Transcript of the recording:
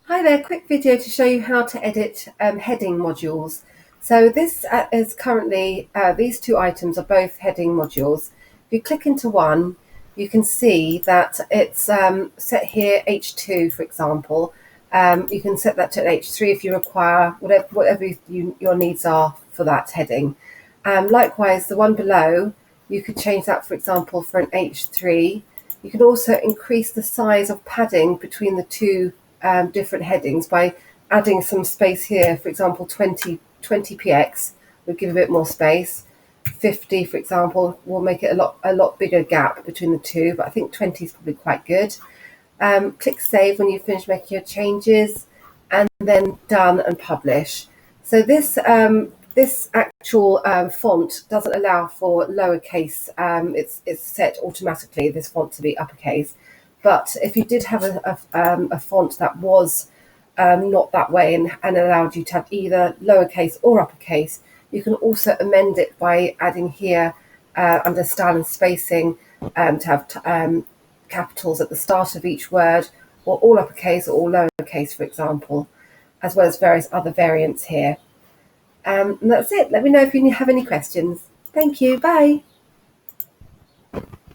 Hi there, quick video to show you how to edit heading modules. So this is currently, these two items are both heading modules. If you click into one, you can see that it's set here H2, for example. You can set that to H3 if you require, whatever your needs are for that heading. Likewise, the one below, you could change that, for example, for an H3. You can also increase the size of padding between the two different headings by adding some space here. For example, 20 px would give a bit more space. 50, for example, will make it a lot bigger gap between the two, but I think 20 is probably quite good. Click save when you finish making your changes, and then done and publish. So this actual font doesn't allow for lowercase. It's set automatically, this font, to be uppercase. But if you did have a font that was not that way and allowed you to have either lowercase or uppercase, you can also amend it by adding here under style and spacing to have capitals at the start of each word, or all uppercase or all lowercase, for example, as well as various other variants here. And that's it. Let me know if you have any questions. Thank you. Bye.